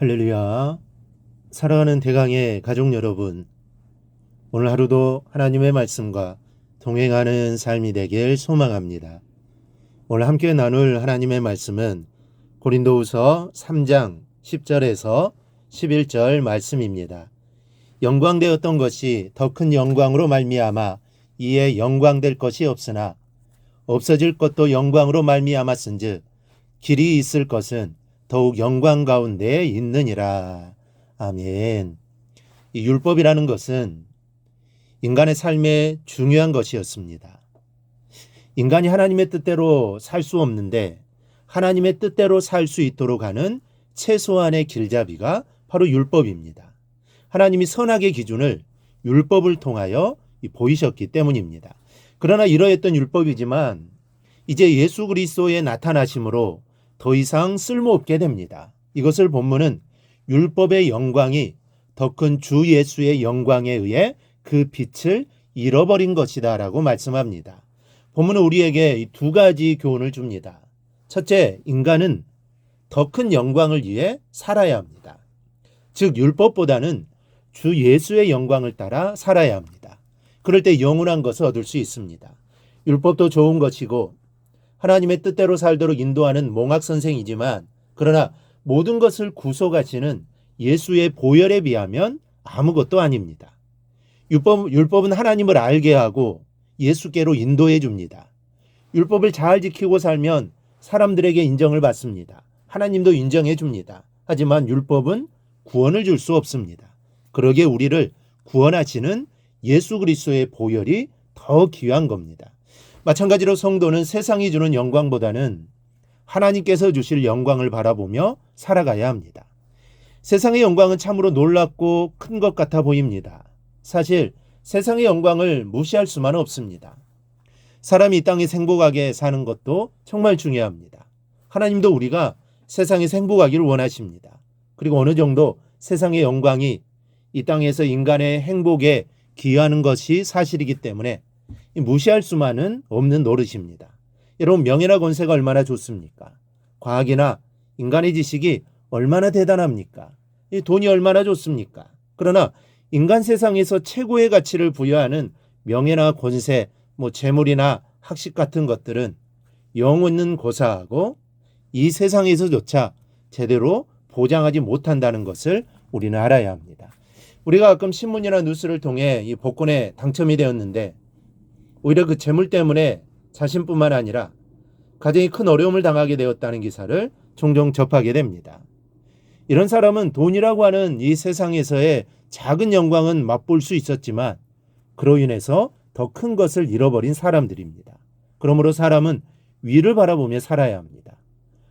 할렐루야. 사랑하는 대강의 가족 여러분, 오늘 하루도 하나님의 말씀과 동행하는 삶이 되길 소망합니다. 오늘 함께 나눌 하나님의 말씀은 고린도후서 3장 10절에서 11절 말씀입니다. 영광되었던 것이 더 큰 영광으로 말미암아 이에 영광될 것이 없으나 없어질 것도 영광으로 말미암았은즉 길이 있을 것은 더욱 영광 가운데 있느니라. 아멘. 이 율법이라는 것은 인간의 삶에 중요한 것이었습니다. 인간이 하나님의 뜻대로 살 수 없는데 하나님의 뜻대로 살 수 있도록 하는 최소한의 길잡이가 바로 율법입니다. 하나님이 선악의 기준을 율법을 통하여 보이셨기 때문입니다. 그러나 이러했던 율법이지만 이제 예수 그리스도의 나타나심으로 더 이상 쓸모없게 됩니다. 이것을 본문은 율법의 영광이 더 큰 주 예수의 영광에 의해 그 빛을 잃어버린 것이다 라고 말씀합니다. 본문은 우리에게 두 가지 교훈을 줍니다. 첫째, 인간은 더 큰 영광을 위해 살아야 합니다. 즉 율법보다는 주 예수의 영광을 따라 살아야 합니다. 그럴 때 영원한 것을 얻을 수 있습니다. 율법도 좋은 것이고 하나님의 뜻대로 살도록 인도하는 몽학선생이지만 그러나 모든 것을 구속하시는 예수의 보혈에 비하면 아무것도 아닙니다. 율법은 하나님을 알게 하고 예수께로 인도해 줍니다. 율법을 잘 지키고 살면 사람들에게 인정을 받습니다. 하나님도 인정해 줍니다. 하지만 율법은 구원을 줄 수 없습니다. 그러기에 우리를 구원하시는 예수 그리스도의 보혈이 더 귀한 겁니다. 마찬가지로 성도는 세상이 주는 영광보다는 하나님께서 주실 영광을 바라보며 살아가야 합니다. 세상의 영광은 참으로 놀랍고 큰 것 같아 보입니다. 사실 세상의 영광을 무시할 수만은 없습니다. 사람이 이 땅에 행복하게 사는 것도 정말 중요합니다. 하나님도 우리가 세상에서 행복하기를 원하십니다. 그리고 어느 정도 세상의 영광이 이 땅에서 인간의 행복에 기여하는 것이 사실이기 때문에 무시할 수만은 없는 노릇입니다. 여러분, 명예나 권세가 얼마나 좋습니까? 과학이나 인간의 지식이 얼마나 대단합니까? 돈이 얼마나 좋습니까? 그러나 인간 세상에서 최고의 가치를 부여하는 명예나 권세, 재물이나 학식 같은 것들은 영혼은 고사하고 이 세상에서조차 제대로 보장하지 못한다는 것을 우리는 알아야 합니다. 우리가 가끔 신문이나 뉴스를 통해 이 복권에 당첨이 되었는데 오히려 그 재물 때문에 자신뿐만 아니라 가정이 큰 어려움을 당하게 되었다는 기사를 종종 접하게 됩니다. 이런 사람은 돈이라고 하는 이 세상에서의 작은 영광은 맛볼 수 있었지만 그로 인해서 더 큰 것을 잃어버린 사람들입니다. 그러므로 사람은 위를 바라보며 살아야 합니다.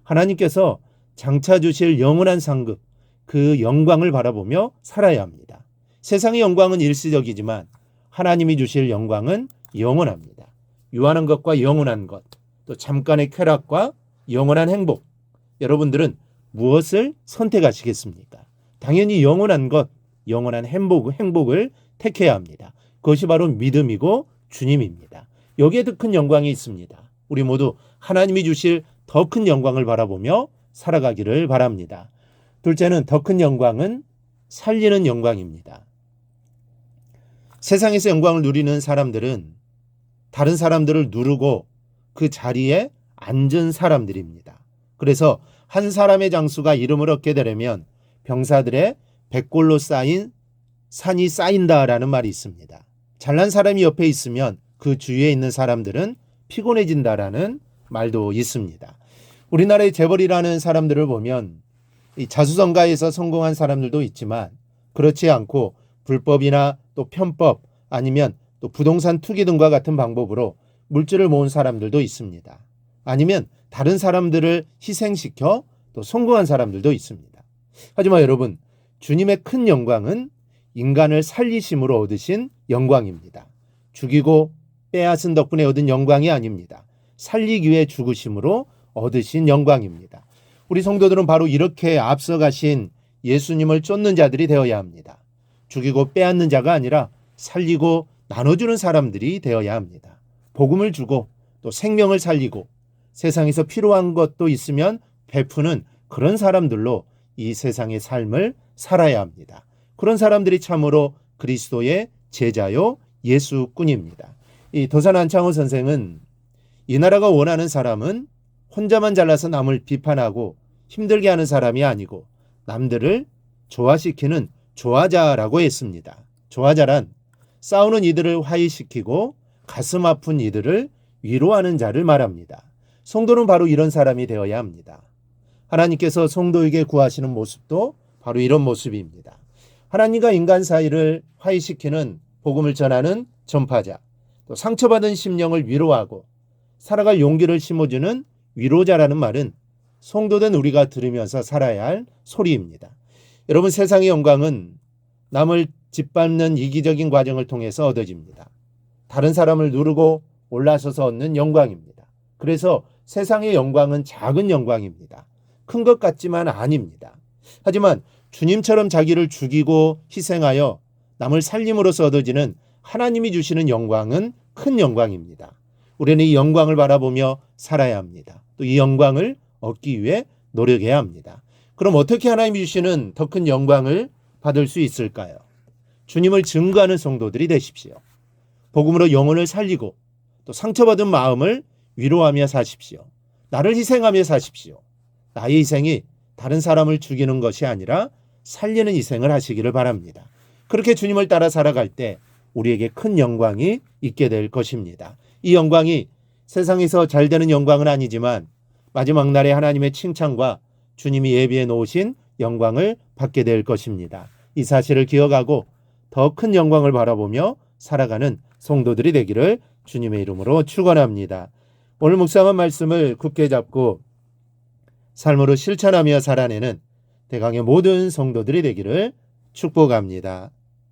하나님께서 장차 주실 영원한 상급, 그 영광을 바라보며 살아야 합니다. 세상의 영광은 일시적이지만 하나님이 주실 영광은 영원합니다. 유한한 것과 영원한 것, 또 잠깐의 쾌락과 영원한 행복. 여러분들은 무엇을 선택하시겠습니까? 당연히 영원한 것, 영원한 행복을 택해야 합니다. 그것이 바로 믿음이고 주님입니다. 여기에 더 큰 영광이 있습니다. 우리 모두 하나님이 주실 더 큰 영광을 바라보며 살아가기를 바랍니다. 둘째는 더 큰 영광은 살리는 영광입니다. 세상에서 영광을 누리는 사람들은 다른 사람들을 누르고 그 자리에 앉은 사람들입니다. 그래서 한 사람의 장수가 이름을 얻게 되려면 병사들의 백골로 쌓인 산이 쌓인다라는 말이 있습니다. 잘난 사람이 옆에 있으면 그 주위에 있는 사람들은 피곤해진다라는 말도 있습니다. 우리나라의 재벌이라는 사람들을 보면 이 자수성가에서 성공한 사람들도 있지만 그렇지 않고 불법이나 또 편법 아니면 또 부동산 투기 등과 같은 방법으로 물질을 모은 사람들도 있습니다. 아니면 다른 사람들을 희생시켜 또 성공한 사람들도 있습니다. 하지만 여러분, 주님의 큰 영광은 인간을 살리심으로 얻으신 영광입니다. 죽이고 빼앗은 덕분에 얻은 영광이 아닙니다. 살리기 위해 죽으심으로 얻으신 영광입니다. 우리 성도들은 바로 이렇게 앞서가신 예수님을 쫓는 자들이 되어야 합니다. 죽이고 빼앗는 자가 아니라 살리고 나눠주는 사람들이 되어야 합니다. 복음을 주고 또 생명을 살리고 세상에서 필요한 것도 있으면 베푸는 그런 사람들로 이 세상의 삶을 살아야 합니다. 그런 사람들이 참으로 그리스도의 제자요 예수꾼입니다. 이 도산 안창호 선생은 이 나라가 원하는 사람은 혼자만 잘나서 남을 비판하고 힘들게 하는 사람이 아니고 남들을 조화시키는 조화자라고 했습니다. 조화자란 싸우는 이들을 화해시키고 가슴 아픈 이들을 위로하는 자를 말합니다. 성도는 바로 이런 사람이 되어야 합니다. 하나님께서 성도에게 구하시는 모습도 바로 이런 모습입니다. 하나님과 인간 사이를 화해시키는 복음을 전하는 전파자, 또 상처받은 심령을 위로하고 살아갈 용기를 심어주는 위로자라는 말은 성도된 우리가 들으면서 살아야 할 소리입니다. 여러분, 세상의 영광은 남을 짓밟는 이기적인 과정을 통해서 얻어집니다. 다른 사람을 누르고 올라서서 얻는 영광입니다. 그래서 세상의 영광은 작은 영광입니다. 큰 것 같지만 아닙니다. 하지만 주님처럼 자기를 죽이고 희생하여 남을 살림으로써 얻어지는 하나님이 주시는 영광은 큰 영광입니다. 우리는 이 영광을 바라보며 살아야 합니다. 또 이 영광을 얻기 위해 노력해야 합니다. 그럼 어떻게 하나님이 주시는 더 큰 영광을 받을 수 있을까요? 주님을 증거하는 성도들이 되십시오. 복음으로 영혼을 살리고 또 상처받은 마음을 위로하며 사십시오. 나를 희생하며 사십시오. 나의 희생이 다른 사람을 죽이는 것이 아니라 살리는 희생을 하시기를 바랍니다. 그렇게 주님을 따라 살아갈 때 우리에게 큰 영광이 있게 될 것입니다. 이 영광이 세상에서 잘 되는 영광은 아니지만 마지막 날에 하나님의 칭찬과 주님이 예비해 놓으신 영광을 받게 될 것입니다. 이 사실을 기억하고 더 큰 영광을 바라보며 살아가는 성도들이 되기를 주님의 이름으로 축원합니다. 오늘 묵상한 말씀을 굳게 잡고 삶으로 실천하며 살아내는 대강의 모든 성도들이 되기를 축복합니다.